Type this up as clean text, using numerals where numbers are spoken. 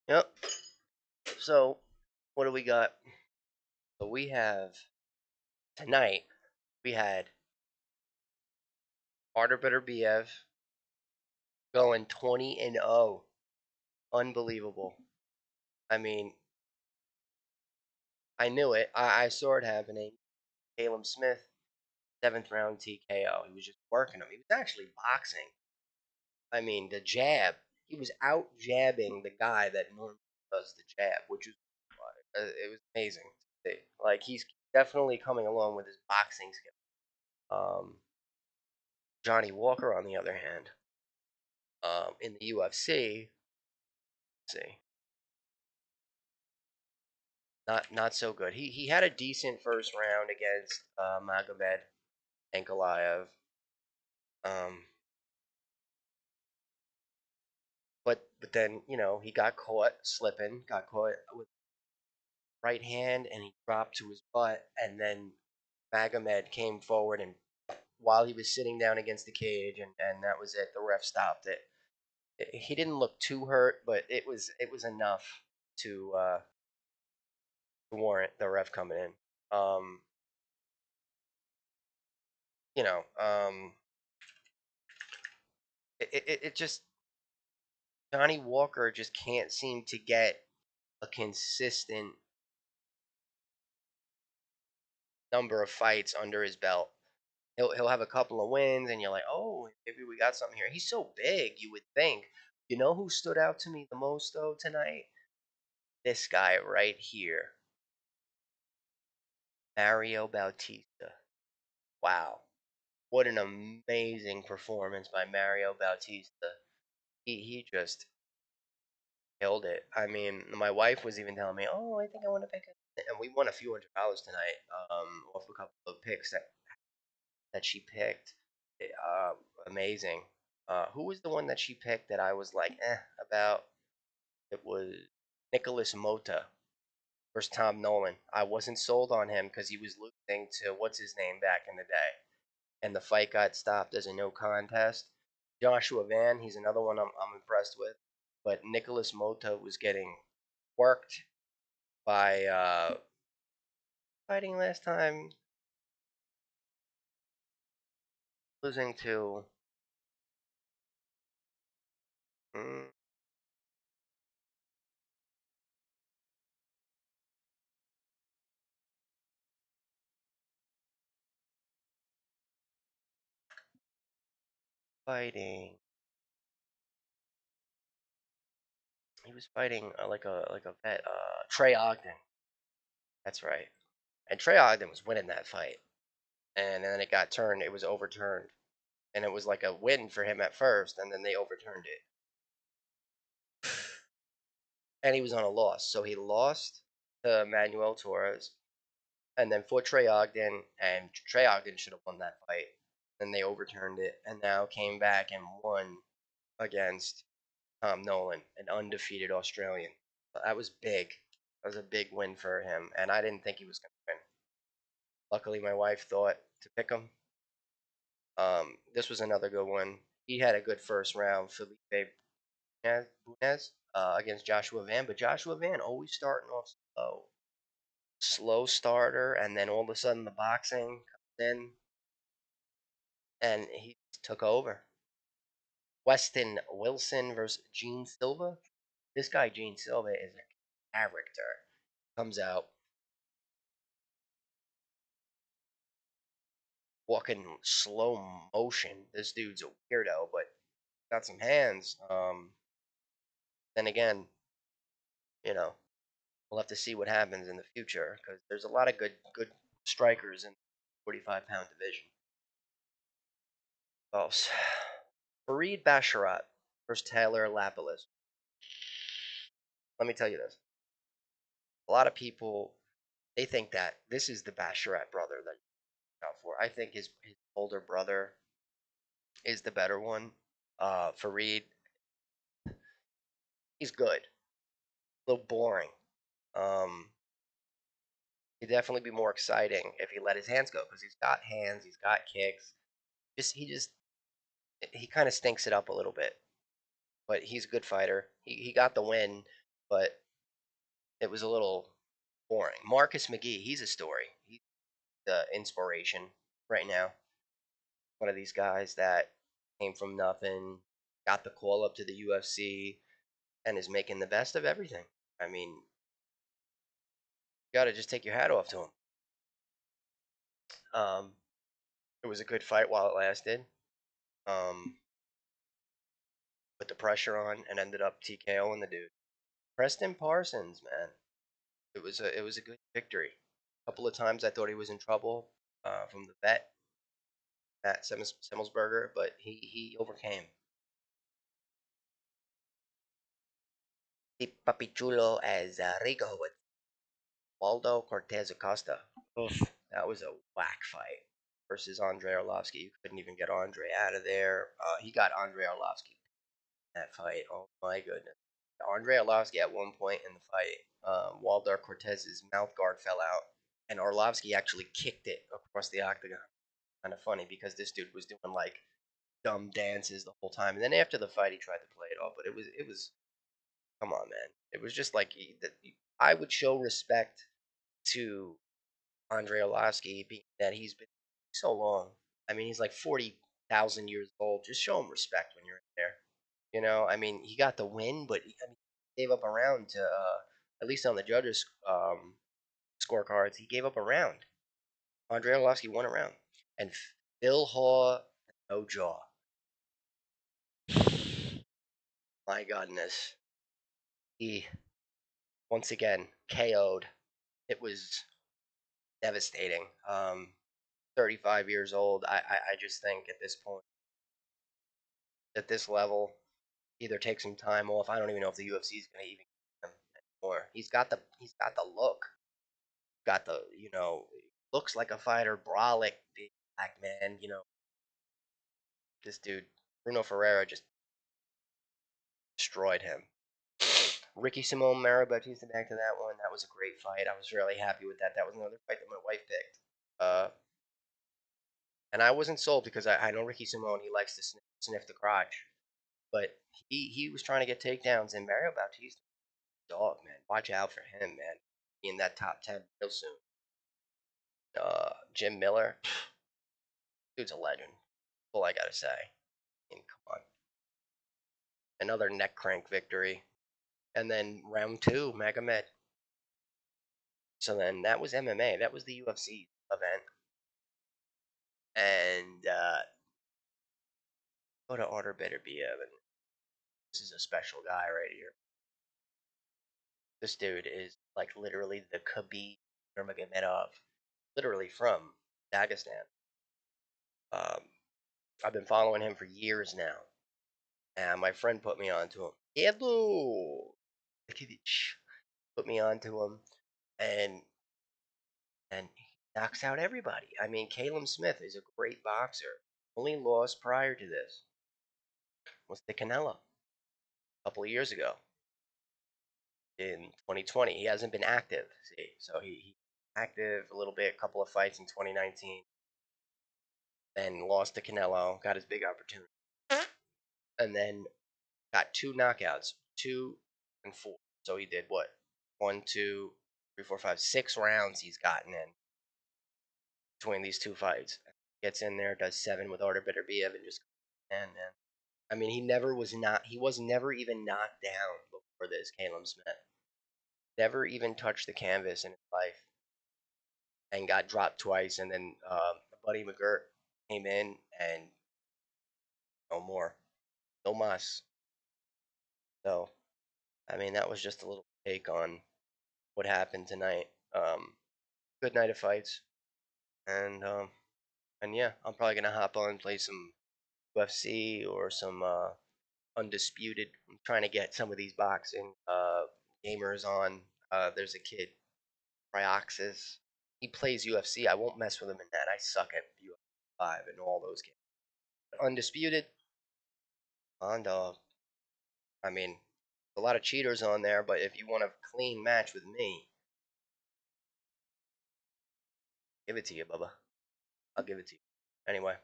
Yep. So, what do we got? So we have tonight. We had Artur Beterbiev going 20-0. Unbelievable. I mean, I knew it. I saw it happening. Callum Smith, seventh round TKO. He was just working him. He was actually boxing. I mean, the jab. He was out jabbing the guy that normally does the jab, which was it was amazing to see. Like he's definitely coming along with his boxing skill. Johnny Walker, on the other hand, in the UFC, see, not so good. He had a decent first round against Magomed, Anakalaev. Um, but then he got caught slipping, got caught with right hand, and he dropped to his butt, and then Magomed came forward and while he was sitting down against the cage, and that was it. The ref stopped it. He didn't look too hurt, but it was enough to warrant the ref coming in. Um, you know, it just Johnny Walker just can't seem to get a consistent number of fights under his belt. He'll have a couple of wins, and you're like, oh, maybe we got something here. He's so big, you would think. You know who stood out to me the most though tonight? This guy right here, Mario Bautista. Wow, what an amazing performance by Mario Bautista. He just killed it. I mean, my wife was even telling me, "Oh, I think I want to pick it," and we won a few $100 tonight, off a couple of picks that she picked. Uh, Amazing. Who was the one that she picked that I was like, about? It was Nicholas Mota versus Tom Nolan. I wasn't sold on him because he was losing to what's his name back in the day, and the fight got stopped as a no contest. Joshua Van, he's another one I'm impressed with, but Nicholas Mota was getting worked by fighting last time, losing to mm, fighting. He was fighting like a vet, Trey Ogden. That's right. And Trey Ogden was winning that fight, and then it got turned. It was overturned, and it was like a win for him at first, and then they overturned it, and he was on a loss. So he lost to Manuel Torres, and then fought Trey Ogden, and Trey Ogden should have won that fight. Then they overturned it, and now came back and won against Tom Nolan, an undefeated Australian. That was big. That was a big win for him, and I didn't think he was going to win. Luckily, my wife thought to pick him. This was another good one. He had a good first round, Felipe Bunez, against Joshua Van, but Joshua Van always starting off slow. Slow starter, and then all of a sudden the boxing comes in, and he took over. Weston Wilson versus Gene Silva. This guy, Gene Silva, is a character. Comes out walking slow motion. This dude's a weirdo, but got some hands. Then again, you know, we'll have to see what happens in the future because there's a lot of good strikers in the 45-pound division. Oh, Fareed Basharat versus Taylor Lapilus. Let me tell you this: a lot of people they think that this is the Basharat brother that you out for. I think his older brother is the better one. Fareed, he's good, a little boring. Um, He'd definitely be more exciting if he let his hands go because he's got hands, he's got kicks. He kind of stinks it up a little bit, but he's a good fighter. He got the win, but it was a little boring. Marcus McGee, he's a story. He's the inspiration right now. One of these guys that came from nothing, got the call up to the UFC, and is making the best of everything. I mean, you got to just take your hat off to him. It was a good fight while it lasted. Um, put the pressure on and ended up TKOing the dude. Preston Parsons, man, it was a good victory. A couple of times I thought he was in trouble from the vet Matt Semmelsberger, but he overcame. Papi Chulo as Rico with Waldo Cortez Acosta. Oof, that was a whack fight versus Andre Arlovsky. You couldn't even get Andre out of there. He got Andre Arlovsky in that fight. Oh my goodness. Andre Arlovsky at one point in the fight, Waldo Cortez's mouth guard fell out, and Arlovsky actually kicked it across the octagon. Kind of funny because this dude was doing like dumb dances the whole time, and then after the fight he tried to play it off, but it was come on, man. It was just like I would show respect to Andre Arlovsky, being that he's been so long. I mean, he's like 40,000 years old. Just show him respect when you're in there. I mean, he got the win, but he gave up a round to, at least on the judges' scorecards, he gave up a round. Andre Arlovsky won a round. And Phil Haw, no jaw. My goodness. He, once again, KO'd. It was devastating. 35 years old. I just think at this point, at this level, either take some time off. I don't even know if the UFC is going to even get him anymore. He's got the look. Got the looks like a fighter, brolic, big black man. This dude Bruno Ferreira just destroyed him. Ricky Simone, Mara Bautista, back to that one. That was a great fight. I was really happy with that. That was another fight that my wife picked. And I wasn't sold because I know Ricky Simone. He likes to sniff the crotch, but he was trying to get takedowns. And Mario Bautista, dog man, watch out for him, man. In that top 10 real soon. Jim Miller, dude's a legend. That's all I gotta say. I mean, come on. Another neck crank victory. And then round two, Magomed. So then that was MMA. That was the UFC event. And go to Artur Beterbiev. And this is a special guy right here. This dude is like literally the Khabib Nurmagomedov, literally from Dagestan. I've been following him for years now. And my friend put me onto him. Hello! Put me onto him. And he knocks out everybody. I mean, Callum Smith is a great boxer. Only loss prior to this was to Canelo a couple of years ago in 2020. He hasn't been active, see, so he active a little bit, a couple of fights in 2019, then lost to Canelo, got his big opportunity, and then got two knockouts, 2 and 4. So he did what? 1, 2, 3, 4, 5, 6 rounds he's gotten in between these two fights. Gets in there, does 7 with Artur Beterbiev, and just man. I mean, he was never even knocked down before this, Callum Smith. Never even touched the canvas in his life, and got dropped twice. And then Buddy McGirt came in, and no more, no mas. So, I mean, that was just a little take on what happened tonight. Good night of fights, and yeah, I'm probably gonna hop on and play some UFC or some Undisputed. I'm trying to get some of these boxing gamers on. There's a kid, Cryoxis. He plays UFC. I won't mess with him in that. I suck at UFC 5 and all those games. Undisputed, on dog. I mean, a lot of cheaters on there, but if you want a clean match with me, give it to you, Bubba. I'll give it to you. Anyway.